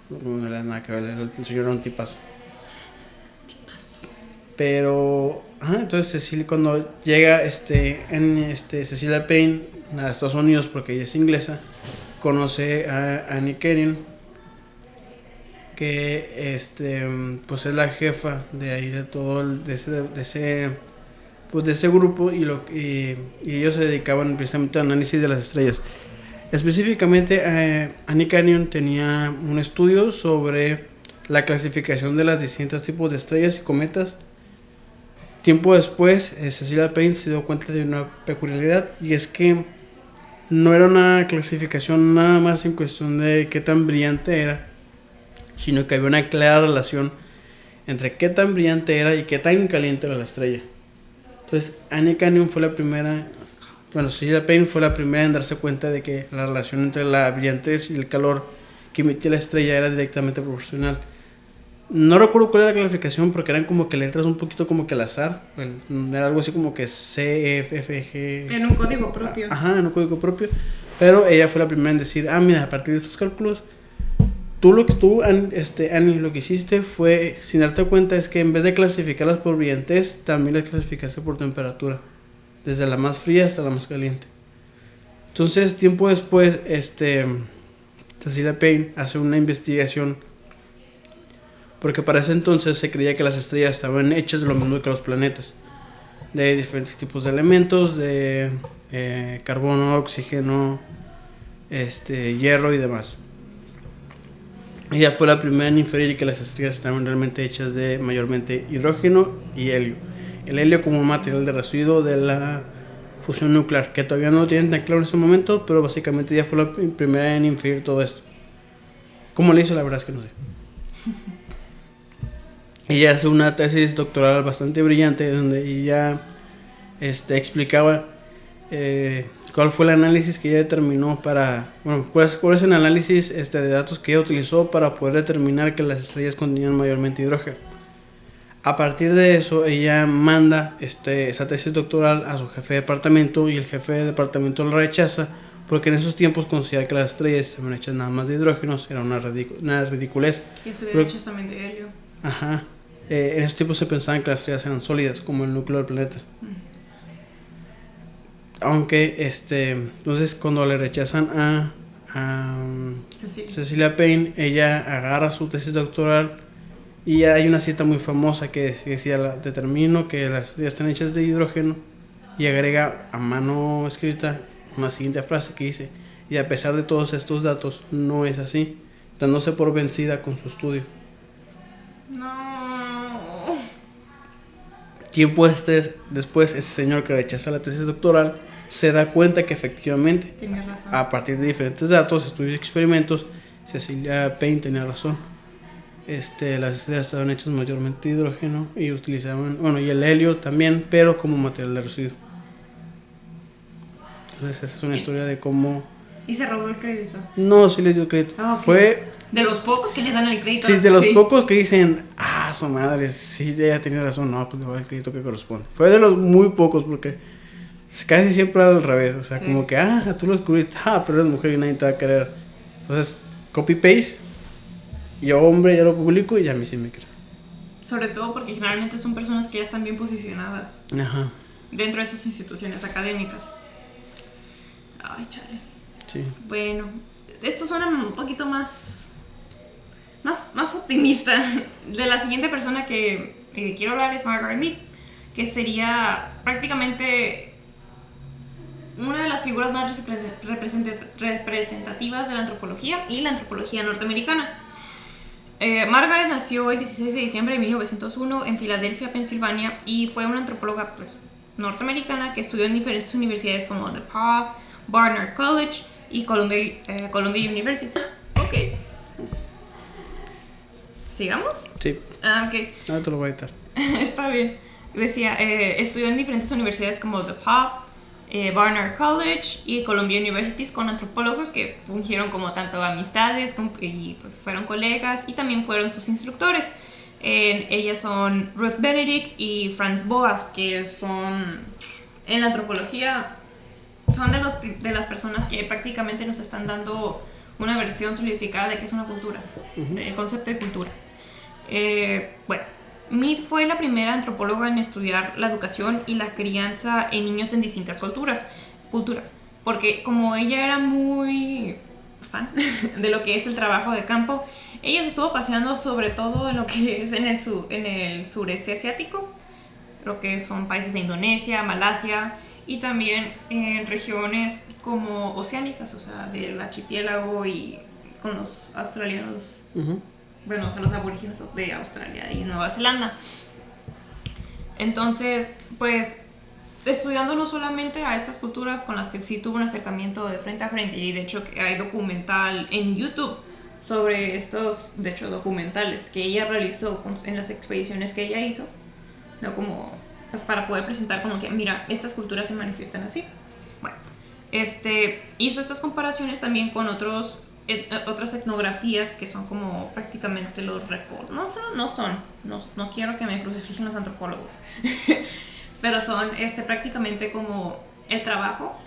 S1: No era nada que ver, el señor era un tipazo. Pero, entonces cuando llega Cecilia Payne a Estados Unidos, porque ella es inglesa, conoce a Annie Canyon, que pues es la jefa de ahí de todo de ese grupo, y ellos se dedicaban precisamente al análisis de las estrellas. Específicamente, Annie Canyon tenía un estudio sobre la clasificación de los distintos tipos de estrellas y cometas. Tiempo después, Cecilia Payne se dio cuenta de una peculiaridad, y es que no era una clasificación nada más en cuestión de qué tan brillante era, sino que había una clara relación entre qué tan brillante era y qué tan caliente era la estrella. Entonces, Annie Canyon Cecilia Payne fue la primera en darse cuenta de que la relación entre la brillantez y el calor que emitía la estrella era directamente proporcional. No recuerdo cuál era la clasificación, porque eran como que letras un poquito como que al azar. Era algo así como que C, F, F, G.
S2: En un código propio.
S1: Ajá, en un código propio. Pero ella fue la primera en decir, mira, a partir de estos cálculos, Annie, lo que hiciste fue, sin darte cuenta, es que en vez de clasificarlas por brillantez, también las clasificaste por temperatura, desde la más fría hasta la más caliente. Entonces, tiempo después, Cecilia Payne hace una investigación, porque para ese entonces se creía que las estrellas estaban hechas de lo mismo que los planetas, de diferentes tipos de elementos, de carbono, oxígeno, hierro y demás. Ella fue la primera en inferir que las estrellas estaban realmente hechas de mayormente hidrógeno y helio. El helio como un material de residuo de la fusión nuclear, que todavía no lo tienen tan claro en ese momento, pero básicamente ella fue la primera en inferir todo esto. ¿Cómo le hizo? La verdad es que no sé. Ella hace una tesis doctoral bastante brillante, donde ella explicaba cuál fue el análisis que ella determinó cuál es el análisis de datos que ella utilizó para poder determinar que las estrellas contenían mayormente hidrógeno. A partir de eso, ella manda esa tesis doctoral a su jefe de departamento, y el jefe de departamento la rechaza, porque en esos tiempos considerar que las estrellas estaban hechas nada más de hidrógenos era una ridiculez.
S2: Y estuvieron hechas también de helio.
S1: Ajá. En esos tiempos se pensaban que las estrellas eran sólidas, como el núcleo del planeta. Aunque, entonces cuando le rechazan a Cecilia Payne, ella agarra su tesis doctoral, y hay una cita muy famosa que decía, determino que las estrellas están hechas de hidrógeno, y agrega a mano escrita una siguiente frase que dice, y a pesar de todos estos datos, no es así, dándose por vencida con su estudio.
S2: No.
S1: Tiempo después, ese señor que rechaza la tesis doctoral se da cuenta que efectivamente,
S2: Tienes razón.
S1: a partir de diferentes datos, estudios y experimentos, Cecilia Payne tenía razón. Las estrellas estaban hechas mayormente de hidrógeno, y utilizaban, y el helio también, pero como material de residuo. Entonces esa es una historia de cómo...
S2: ¿Y se robó el crédito?
S1: No, sí le dio crédito.
S2: Okay.
S1: Fue...
S2: De los pocos que les dan el crédito.
S1: Sí, de los pocos que dicen, su madre, sí, ella tenía razón, no, pues le voy a dar el crédito que corresponde. Fue de los muy pocos, porque casi siempre era al revés, o sea, como que, tú lo descubriste, pero eres mujer y nadie te va a querer. Entonces, copy-paste, yo hombre ya lo publico y a mí sí me creen.
S2: Sobre todo porque generalmente son personas que ya están bien posicionadas.
S1: Ajá.
S2: Dentro de esas instituciones académicas. Ay, chale.
S1: Sí.
S2: Bueno, esto suena un poquito más optimista. De la siguiente persona que quiero hablar es Margaret Mead, que sería prácticamente una de las figuras más representativas de la antropología y la antropología norteamericana. Margaret nació el 16 de diciembre de 1901 en Filadelfia, Pensilvania, y fue una antropóloga pues, norteamericana que estudió en diferentes universidades como DePaul, Barnard College y Columbia University. Ok. ¿Sigamos?
S1: Sí.
S2: Ah, ok.
S1: No te lo voy a editar.
S2: Está bien. Decía, estudió en diferentes universidades como DePaul, Barnard College y Columbia University con antropólogos que fungieron como tanto amistades y pues fueron colegas y también fueron sus instructores. Ellas son Ruth Benedict y Franz Boas, que son en la antropología son de las personas que prácticamente nos están dando una versión solidificada de qué es una cultura, el concepto de cultura. Bueno, Mead fue la primera antropóloga en estudiar la educación y la crianza en niños en distintas culturas, porque como ella era muy fan de lo que es el trabajo de campo, ella se estuvo paseando sobre todo en lo que es en el sureste asiático, lo que son países de Indonesia, Malasia y también en regiones como oceánicas, o sea, del archipiélago y con los australianos. Bueno, son los aborígenes de Australia y Nueva Zelanda. Entonces, pues, estudiando no solamente a estas culturas con las que sí tuvo un acercamiento de frente a frente, y de hecho hay documental en YouTube sobre estos, de hecho, documentales que ella realizó en las expediciones que ella hizo, ¿no? Como, pues, para poder presentar como que, mira, estas culturas se manifiestan así. Bueno, hizo estas comparaciones también con otras etnografías que son como prácticamente los reportes. No quiero que me crucifiquen los antropólogos, pero son prácticamente como el trabajo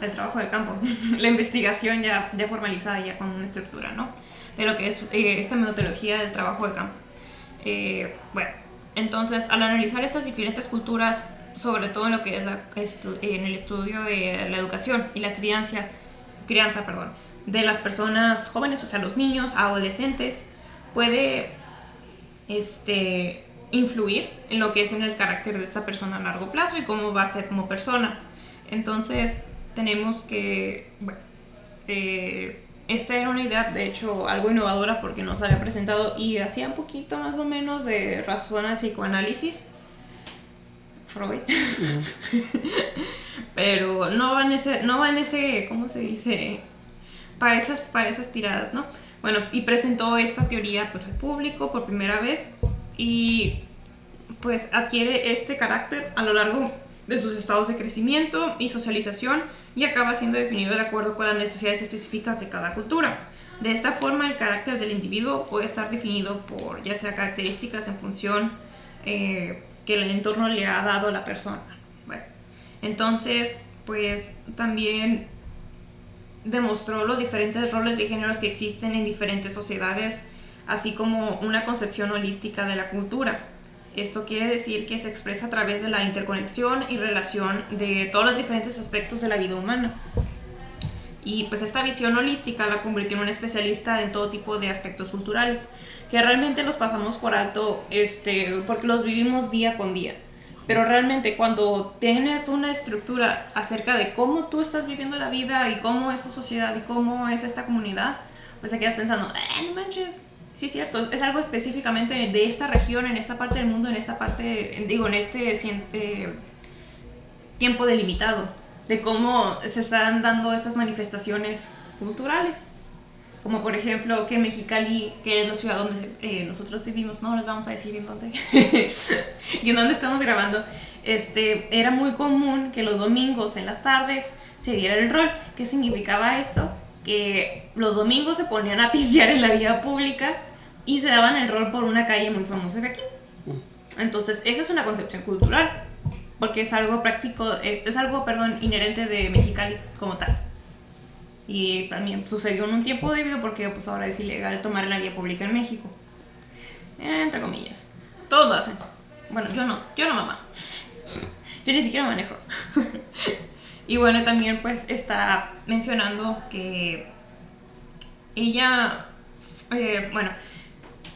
S2: de campo, la investigación ya formalizada, ya con una estructura, ¿no? De lo que es esta metodología del trabajo de campo. Bueno, entonces al analizar estas diferentes culturas, sobre todo en lo que es en el estudio de la educación y la crianza, de las personas jóvenes, o sea, los niños, adolescentes, puede influir en lo que es en el carácter de esta persona a largo plazo y cómo va a ser como persona. Entonces, tenemos que, bueno, esta era una idea, de hecho, algo innovadora porque nos había presentado y hacía un poquito más o menos de razón al psicoanálisis, Freud, pero no va en ese, ¿cómo se dice? Para esas tiradas, ¿no? Bueno, y presentó esta teoría pues al público por primera vez y pues adquiere este carácter a lo largo de sus estados de crecimiento y socialización y acaba siendo definido de acuerdo con las necesidades específicas de cada cultura. De esta forma, el carácter del individuo puede estar definido por ya sea características en función que el entorno le ha dado a la persona. Bueno, entonces, pues también demostró los diferentes roles de géneros que existen en diferentes sociedades, así como una concepción holística de la cultura. Esto quiere decir que se expresa a través de la interconexión y relación de todos los diferentes aspectos de la vida humana. Y pues esta visión holística la convirtió en un especialista en todo tipo de aspectos culturales, que realmente los pasamos por alto porque los vivimos día con día. Pero realmente cuando tienes una estructura acerca de cómo tú estás viviendo la vida y cómo es tu sociedad y cómo es esta comunidad, pues te quedas pensando, no manches, sí es cierto, es algo específicamente de esta región, en esta parte del mundo, en esta parte, en este tiempo delimitado, de cómo se están dando estas manifestaciones culturales. Como por ejemplo que Mexicali, que es la ciudad donde nosotros vivimos, no les vamos a decir en dónde, y en dónde estamos grabando, era muy común que los domingos en las tardes se diera el rol. ¿Qué significaba esto? Que los domingos se ponían a pistear en la vía pública y se daban el rol por una calle muy famosa de aquí. Entonces, esa es una concepción cultural, porque es algo práctico, es algo, inherente de Mexicali como tal. Y también sucedió en un tiempo debido porque pues ahora es ilegal tomar la vía pública en México. Entre comillas. Todos lo hacen. Bueno, yo no mamá. Yo ni siquiera manejo. Y bueno, también pues está mencionando que ella, bueno,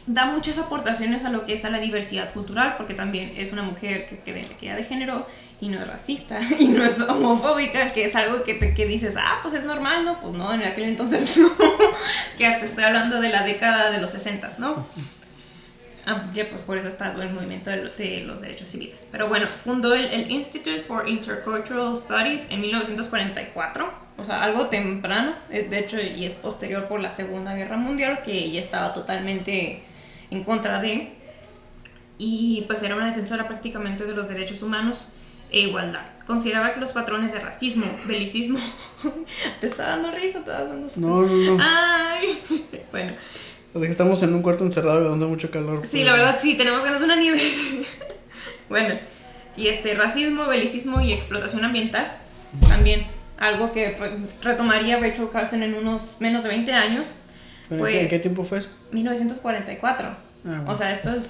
S2: da muchas aportaciones a lo que es a la diversidad cultural, porque también es una mujer que cree en la equidad de género y no es racista y no es homofóbica, que es algo que dices, pues es normal, ¿no? Pues no, en aquel entonces no, que te estoy hablando de la década de los 60, ¿no? Ya, pues por eso está el movimiento de los derechos civiles. Pero bueno, fundó el Institute for Intercultural Studies en 1944, o sea, algo temprano, de hecho, y es posterior por la Segunda Guerra Mundial, que ella estaba totalmente en contra de, y pues era una defensora prácticamente de los derechos humanos e igualdad. Consideraba que los patrones de racismo, belicismo... ¿Te está dando risa? ¿Te está dando...
S1: No.
S2: Ay, bueno...
S1: Estamos en un cuarto encerrado donde hace mucho calor.
S2: Sí, la verdad sí, tenemos ganas de una nieve. Bueno, y racismo, belicismo y explotación ambiental, también algo que retomaría Rachel Carson en unos menos de 20 años. Pues,
S1: ¿En qué tiempo fue eso?
S2: 1944. Bueno. O sea, esto es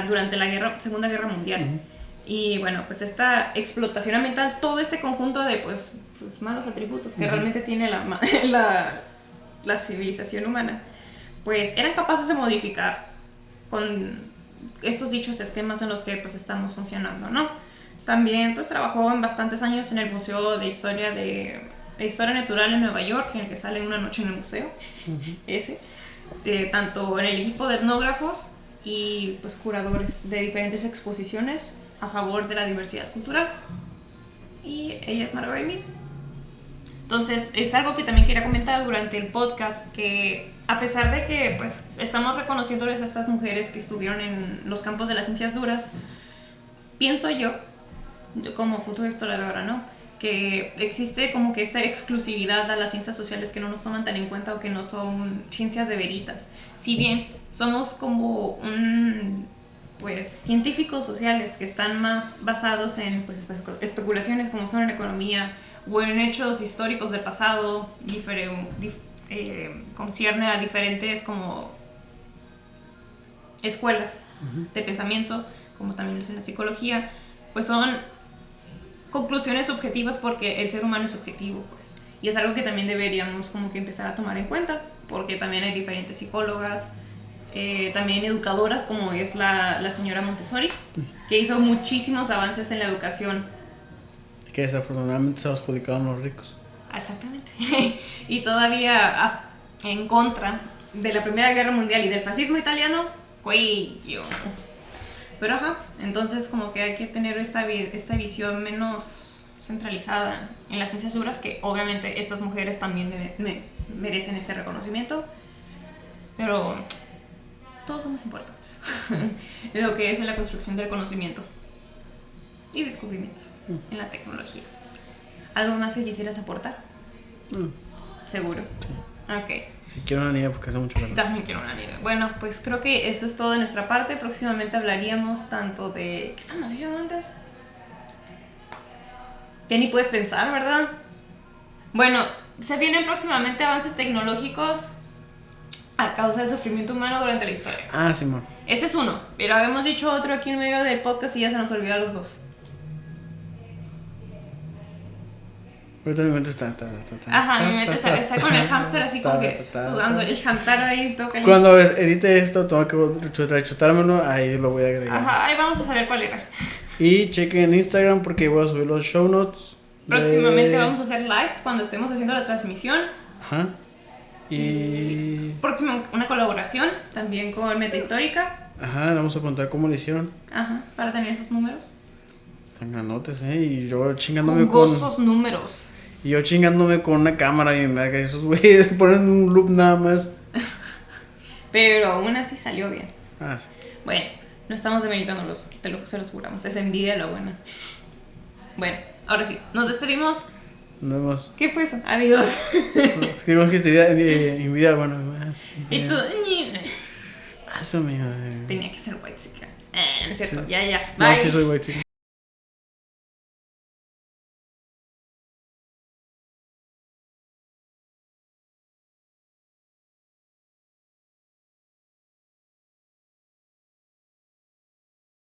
S2: durante la Segunda Guerra Mundial. Uh-huh. Y bueno, pues esta explotación ambiental, todo este conjunto de pues malos atributos que realmente tiene la civilización humana, pues eran capaces de modificar con estos dichos esquemas en los que pues estamos funcionando, ¿no? También pues trabajó en bastantes años en el Museo de Historia Natural en Nueva York, en el que sale Una noche en el museo, uh-huh. Tanto en el equipo de etnógrafos y pues curadores de diferentes exposiciones a favor de la diversidad cultural. Y ella es Margot Mead. Entonces, es algo que también quería comentar durante el podcast, que a pesar de que pues, estamos reconociéndoles a estas mujeres que estuvieron en los campos de las ciencias duras, pienso yo como futura historiadora, ¿no?, que existe como que esta exclusividad a las ciencias sociales que no nos toman tan en cuenta o que no son ciencias de veritas. Si bien somos como pues científicos sociales que están más basados en pues, especulaciones como son en economía o en hechos históricos del pasado, concierne a diferentes como escuelas uh-huh. de pensamiento, como también lo es en la psicología, pues son conclusiones subjetivas porque el ser humano es subjetivo, pues, y es algo que también deberíamos como que empezar a tomar en cuenta, porque también hay diferentes psicólogas, también educadoras como es la señora Montessori, que hizo muchísimos avances en la educación.
S1: Que desafortunadamente se ha adjudicado a los ricos.
S2: Exactamente. Y todavía en contra de la Primera Guerra Mundial y del fascismo italiano, cuello. Pero entonces como que hay que tener esta visión menos centralizada en las ciencias duras, que obviamente estas mujeres también merecen este reconocimiento, pero todos somos importantes en lo que es en la construcción del conocimiento y descubrimientos en la tecnología. ¿Algo más que quisieras aportar? ¿Seguro? Sí. Ok.
S1: Si quiero una nieve porque hace mucho calor.
S2: También quiero una nieve. Bueno, pues creo que eso es todo de nuestra parte. Próximamente hablaríamos tanto de... ¿Qué estábamos diciendo antes? Ya ni puedes pensar, ¿verdad? Bueno, se vienen próximamente avances tecnológicos a causa del sufrimiento humano durante la historia.
S1: Simón.
S2: Este es uno, pero habíamos dicho otro aquí en medio del podcast y ya se nos olvidó los dos.
S1: Ahorita mi mente está.
S2: Mi mente está con el hámster así como que sudando, el jantar ahí todo caliente.
S1: Cuando edite esto, tengo que rechutármelo, ahí lo voy a agregar.
S2: Ahí vamos a saber cuál era.
S1: Y chequen en Instagram porque voy a subir los show notes.
S2: Próximamente vamos a hacer lives cuando estemos haciendo la transmisión.
S1: Y
S2: próximo una colaboración también con Meta Histórica.
S1: Vamos a contar cómo lo hicieron.
S2: Para tener esos números.
S1: Ganotes, y yo chingándome
S2: jugosos números.
S1: Y yo chingándome con una cámara y me que esos güeyes ponen un loop nada más.
S2: Pero aún así salió bien.
S1: Sí.
S2: Bueno, no estamos demeritándolos, se los juramos. Es envidia la buena. Bueno, ahora sí, nos despedimos.
S1: Nos vemos.
S2: ¿Qué fue eso? Adiós.
S1: Es que envidiar, bueno.
S2: Y tú...
S1: Eso mío.
S2: Tenía que ser white chica. No es cierto, sí. Ya.
S1: Bye. No,
S2: sí
S1: soy white chica.